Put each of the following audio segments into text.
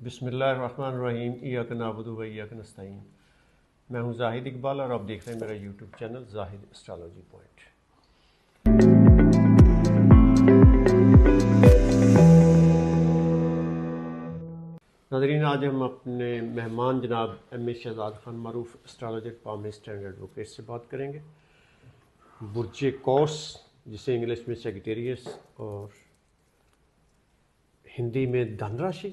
بسم اللہ الرحمن الرحیم ایاک نعبد و ایاک نستعین۔ میں ہوں زاہد اقبال اور آپ دیکھ رہے ہیں میرا یوٹیوب چینل زاہد اسٹرالوجی پوائنٹ۔ ناظرین، آج ہم اپنے مہمان جناب ایم اے شہزاد خان معروف اسٹرالوجر پامسٹ اینڈ ایڈوکیٹ سے بات کریں گے۔ برج قوس، جسے انگلش میں سیگیٹیریس اور ہندی میں دھن راشی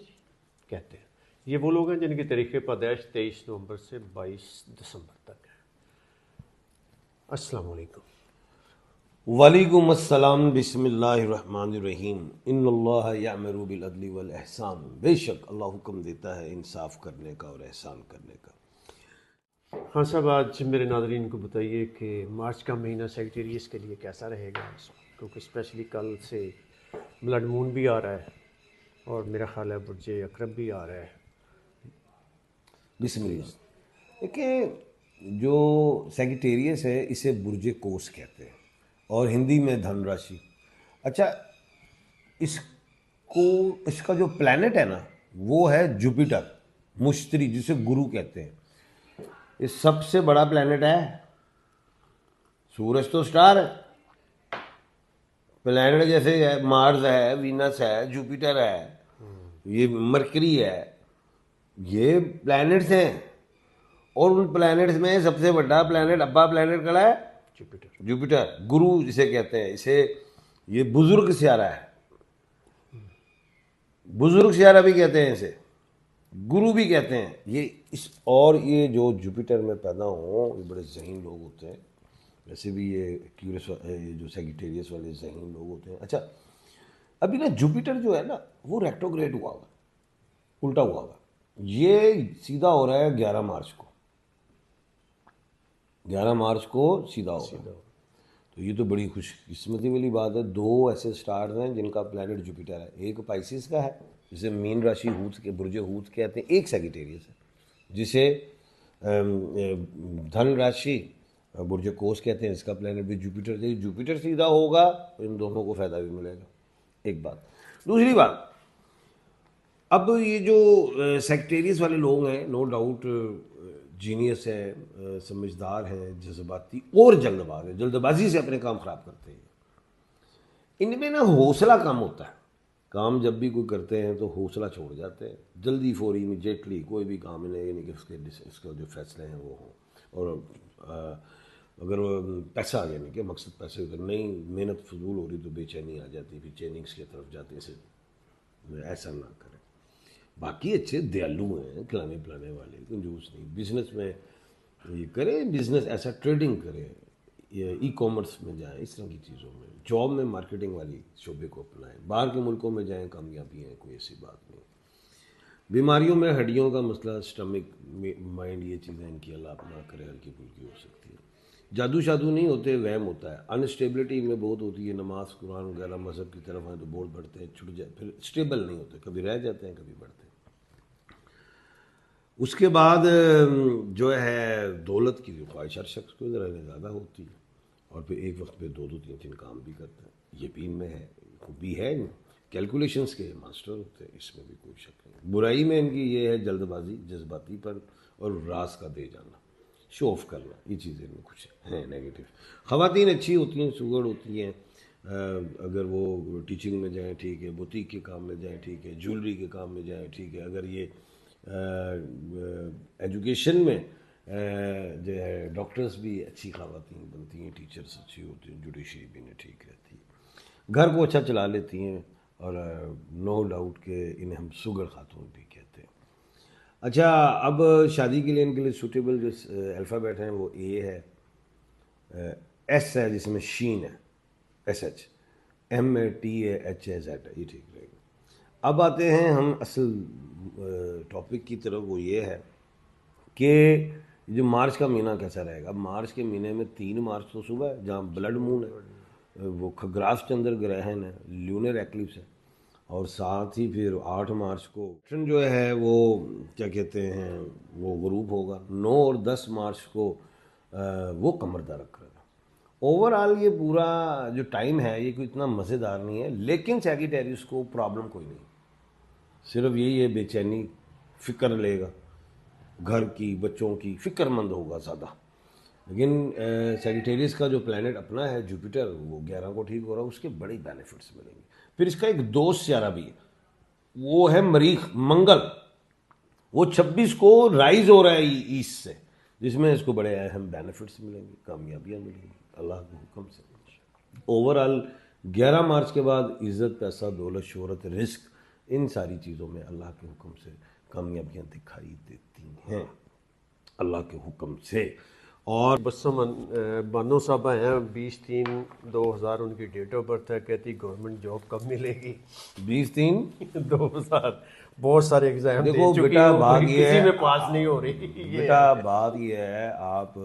کہتے ہیں، یہ وہ لوگ ہیں جن کی تاریخ پیدائش 23 نومبر سے 22 دسمبر تک ہے۔ السلام علیکم۔ وعلیکم السلام۔ بسم اللہ الرحمن الرحیم۔ ان اللہ یأمر بالعدل والاحسان، بے شک اللہ حکم دیتا ہے انصاف کرنے کا اور احسان کرنے کا۔ ہاں صاحب، آج میرے ناظرین کو بتائیے کہ مارچ کا مہینہ سیگیٹیریس کے لیے کیسا رہے گا، کیونکہ اسپیشلی کل سے بلڈ مون بھی آ رہا ہے اور میرا خیال ہے برج عقرب بھی آ رہا ہے۔ بسم اللہ۔ دیکھیں، جو سیگیٹیریس ہے اسے برج قوس کہتے ہیں اور ہندی میں دھن راشی۔ اچھا، اس کا جو پلانٹ ہے نا وہ ہے جوپیٹر، مشتری، جسے گرو کہتے ہیں۔ یہ سب سے بڑا پلانٹ ہے۔ سورج تو سٹار ہے، پلانٹ جیسے ہے مارس ہے، وینس ہے، جوپیٹر ہے، یہ مرکری ہے، یہ پلانٹس ہیں۔ اور ان پلانٹس میں سب سے بڑا پلانٹ، ابا پلانٹ کڑا ہے جوپیٹر، گرو جسے کہتے ہیں۔ اسے یہ بزرگ سیارہ ہے، بزرگ سیارہ بھی کہتے ہیں، اسے گرو بھی کہتے ہیں۔ اور یہ جو جوپیٹر میں پیدا ہوں، یہ بڑے ذہین لوگ ہوتے ہیں۔ ویسے بھی یہ جو سیگیٹیریس والے ذہین لوگ ہوتے ہیں۔ اچھا، ابھی نا جوپیٹر جو ہے نا وہ ریٹروگریڈ ہوا ہوا، الٹا ہوا ہوا۔ یہ سیدھا ہو رہا ہے 11 مارچ کو، 11 مارچ کو سیدھا ہو رہا ہے۔ تو یہ تو بڑی خوش قسمتی والی بات ہے۔ دو ایسے سٹارز ہیں جن کا پلانٹ جوپیٹر ہے، ایک پائسس کا ہے جسے مین راشی ہوت کے برج ہوت کہتے ہیں، ایک سیگیٹیریس ہے جسے دھن راشی برج قوس کہتے ہیں، اس کا پلانٹ بھی جوپیٹر ہے۔ جوپیٹر سیدھا ہوگا تو ان دونوں کو فائدہ بھی ملے گا، ایک بات۔ دوسری بات، اب یہ جو سیگیٹیریس والے لوگ ہیں، نو ڈاؤٹ جینیس ہیں، سمجھدار ہیں، جذباتی اور جلد باز ہیں، جلد بازی سے اپنے کام خراب کرتے ہیں۔ ان میں نا حوصلہ کم ہوتا ہے، کام جب بھی کوئی کرتے ہیں تو حوصلہ چھوڑ جاتے ہیں، جلدی فوری امیڈیٹلی کوئی بھی کام انہیں، یعنی کہ اس کے جو فیصلے ہیں وہ ہوں۔ اور اگر پیسہ یعنی کہ مقصد پیسے اگر نہیں، محنت فضول ہو رہی تو بے چینی آ جاتی، پھر چیننگس کی طرف جاتے ہیں۔ ایسا نہ کریں۔ باقی اچھے دیالو ہیں، کھلانے پلانے والے، کنجوس نہیں۔ بزنس میں یہ کریں، بزنس ایسا ٹریڈنگ کریں، ای کامرس میں جائیں، اس طرح کی چیزوں میں، جاب میں مارکیٹنگ والی شعبے کو اپنائیں، باہر کے ملکوں میں جائیں، کامیابی ہیں، کوئی ایسی بات نہیں۔ بیماریوں میں ہڈیوں کا مسئلہ، سٹمک، مائنڈ، یہ چیزیں ان کی اللہ نہ کرے، ہلکی پھلکی ہو سکتی ہے۔ جادو شادو نہیں ہوتے، وہم ہوتا ہے۔ انسٹیبلٹی میں بہت ہوتی ہے، نماز قرآن وغیرہ مذہب کی طرف ہیں تو بہت بڑھتے ہیں، چھٹ جائے، پھر اسٹیبل نہیں ہوتے، کبھی رہ جاتے ہیں، کبھی بڑھتے ہیں۔ اس کے بعد جو ہے دولت کی خواہش ہر شخص کو ذرا زیادہ ہوتی ہے، اور پھر ایک وقت پہ 2-3 کام بھی کرتا ہے۔ یہ بھی ان میں ہے، خوبی ہے، کیلکولیشنز کے ماسٹر ہوتے ہیں، اس میں بھی کوئی شک نہیں۔ برائی میں ان کی یہ ہے جلد بازی، جذباتی پر، اور راز کا دے جانا، شو آف کرنا، یہ چیزیں میں کچھ ہیں نیگیٹو۔ خواتین اچھی ہوتی ہیں، سگڑ ہوتی ہیں، اگر وہ ٹیچنگ میں جائیں ٹھیک ہے، بوتیک کے کام میں جائیں ٹھیک ہے، جولری کے کام میں جائیں ٹھیک ہے، اگر یہ ایجوکیشن میں جو ہے ڈاکٹرز بھی اچھی خواتین بنتی ہیں، ٹیچرز اچھی ہوتی ہیں، جوڈیشری بھی انہیں ٹھیک رہتی ہے، گھر کو اچھا چلا لیتی ہیں، اور نو ڈاؤٹ کہ انہیں ہم سگر خاتون بھی کہتے ہیں۔ اچھا، اب شادی کے لیے ان کے لیے سوٹیبل جو الفابیٹ ہیں وہ اے ہے، ایس ہے جس میں شین ہے، ایس ایچ، ایم ہے، ٹی ہے، ایچ ہے، زیڈ ہے، یہ ٹھیک رہے گا۔ اب آتے ہیں ہم اصل ٹاپک کی طرف، وہ یہ ہے کہ جو مارچ کا مہینہ کیسا رہے گا۔ اب مارچ کے مہینے میں 3 مارچ تو صبح ہے جہاں بلڈ مون ہے، وہ کھگراس چندر گرہن ہے، لیونر ایکلپس ہے، اور ساتھ ہی پھر 8 مارچ کو جو ہے وہ کیا کہتے ہیں وہ غروب ہوگا۔ 9 اور 10 مارچ کو وہ قمر رکھ رہا ہے۔ اوور آل یہ پورا جو ٹائم ہے یہ کوئی اتنا مزیدار نہیں ہے، لیکن سیگیٹیریس کو پرابلم کوئی نہیں، صرف یہی ہے بے چینی فکر لے گا گھر کی, بچوں کی, فکر مند ہوگا زیادہ. لیکن سیجیٹیریس کا جو پلانٹ اپنا ہے جوپیٹر, وہ 11 کو ٹھیک ہو رہا ہے, اس کے بڑی بینیفٹس ملیں گے. پھر اس کا ایک دوست سیارہ بھی ہے, وہ ہے مریخ, منگل. وہ 26 کو رائز ہو رہا ہے ایسٹ سے, جس میں اس کو بڑے اہم بینیفٹس ملیں گے, کامیابیاں ملیں گی اللہ کے حکم سے. اوور آل 11 مارچ کے بعد عزت, پیسہ, دولت, شہرت, رزق, ان ساری چیزوں میں اللہ کے حکم سے کامیابیاں دکھائی دیتی ہیں اللہ کے حکم سے. اور بسم بانو صاحبہ ہیں 20/3/2000 ان کی ڈیٹ آف برتھ ہے. کہتی گورنمنٹ جاب کب ملے گی؟ 20/3 بہت سارے ایگزام دے دیکھو چکی بیٹا, ہوں, بات یہ کسی ہے, میں پاس نہیں ہو رہی. بیٹا بات یہ ہے, آپ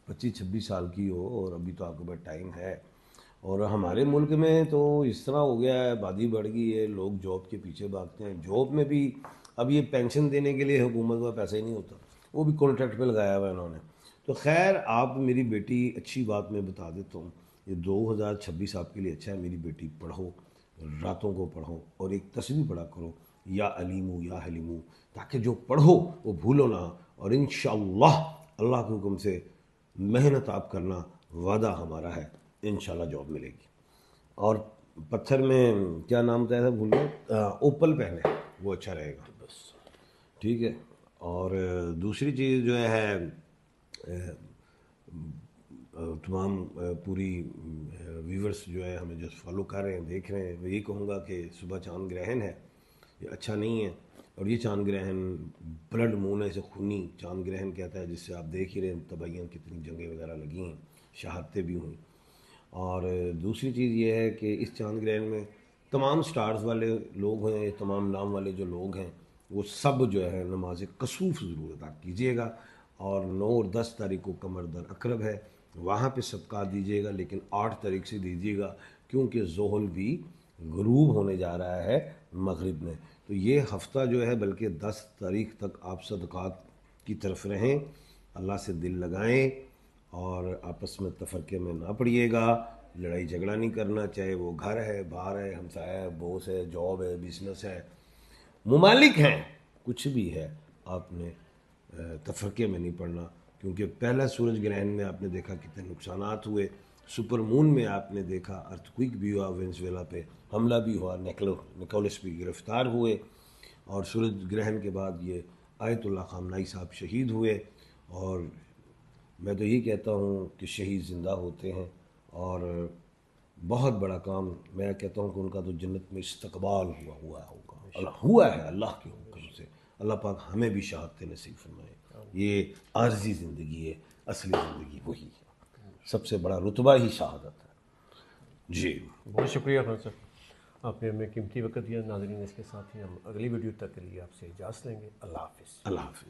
25-26 سال کی ہو اور ابھی تو آپ کے پاس ٹائم ہے. اور ہمارے ملک میں تو اس طرح ہو گیا ہے, آبادی بڑھ گئی ہے, لوگ جاب کے پیچھے بھاگتے ہیں. جاب میں بھی اب یہ پینشن دینے کے لیے حکومت کا پیسہ ہی نہیں ہوتا, وہ بھی کانٹریکٹ پہ لگایا ہوا انہوں نے. تو خیر, آپ میری بیٹی, اچھی بات میں بتا دیتا ہوں, یہ 2026 آپ کے لیے اچھا ہے. میری بیٹی پڑھو, راتوں کو پڑھو, اور ایک تسبیح پڑھا کرو, یا علیمو یا حلیمو, تاکہ جو پڑھو وہ بھولو نہ. اور انشاءاللہ اللہ کے حکم سے محنت آپ کرنا, وعدہ ہمارا ہے, انشاءاللہ جاب ملے گی. اور پتھر میں کیا نام بتایا تھا, بھول گیا, اوپل پہنے, وہ اچھا رہے گا. ٹھیک ہے. اور دوسری چیز جو ہے, تمام پوری ویورز جو ہے ہمیں جو فالو کر رہے ہیں, دیکھ رہے ہیں, وہ یہی کہوں گا کہ صبح چاند گرہن ہے, یہ اچھا نہیں ہے. اور یہ چاند گرہن بلڈ مون ہے, اسے خونی چاند گرہن کہتا ہے, جس سے آپ دیکھ ہی رہے ہیں تباہیاں, کتنی جنگیں وغیرہ لگی ہیں, شہادتیں بھی ہوئیں. اور دوسری چیز یہ ہے کہ اس چاند گرہن میں تمام سٹارز والے لوگ ہیں, تمام نام والے جو لوگ ہیں, وہ سب جو ہے نماز کسوف ضرور ادا کیجیے گا. اور 9 اور 10 تاریخ کو قمر در اقرب ہے, وہاں پہ صدقات دیجیے گا, لیکن 8 تاریخ سے دیجیے گا, کیونکہ زحل بھی غروب ہونے جا رہا ہے مغرب میں. تو یہ ہفتہ جو ہے, بلکہ 10 تاریخ تک آپ صدقات کی طرف رہیں, اللہ سے دل لگائیں, اور آپس میں تفرقے میں نہ پڑیے گا. لڑائی جھگڑا نہیں کرنا, چاہے وہ گھر ہے, باہر ہے, ہمسایہ ہے, بوس ہے, جاب ہے, بزنس ہے, ممالک ہیں, کچھ بھی ہے, آپ نے تفرقے میں نہیں پڑنا. کیونکہ پہلا سورج گرہن میں آپ نے دیکھا کتنے نقصانات ہوئے, سپر مون میں آپ نے دیکھا ارتھکوئک بھی ہوا, وینزویلا پہ حملہ بھی ہوا, نکولس بھی گرفتار ہوئے, اور سورج گرہن کے بعد یہ آیت اللہ خامنائی صاحب شہید ہوئے. اور میں تو یہ کہتا ہوں کہ شہید زندہ ہوتے ہیں, اور بہت بڑا کام, میں کہتا ہوں کہ ان کا تو جنت میں استقبال ہوا ہوگا, ہوا ہے اللہ کے حکم سے. اللہ پاک ہمیں بھی شہادت نصیب فرمائے. یہ عارضی زندگی ہے, اصلی زندگی وہی ہے, سب سے بڑا رتبہ ہی شہادت ہے. جی بہت شکریہ خان صاحب, آپ نے ہمیں قیمتی وقت دیا. ناظرین, اس کے ساتھ ہی ہم اگلی ویڈیو تک کے لیے آپ سے اجازت لیں گے. اللہ حافظ. اللہ حافظ.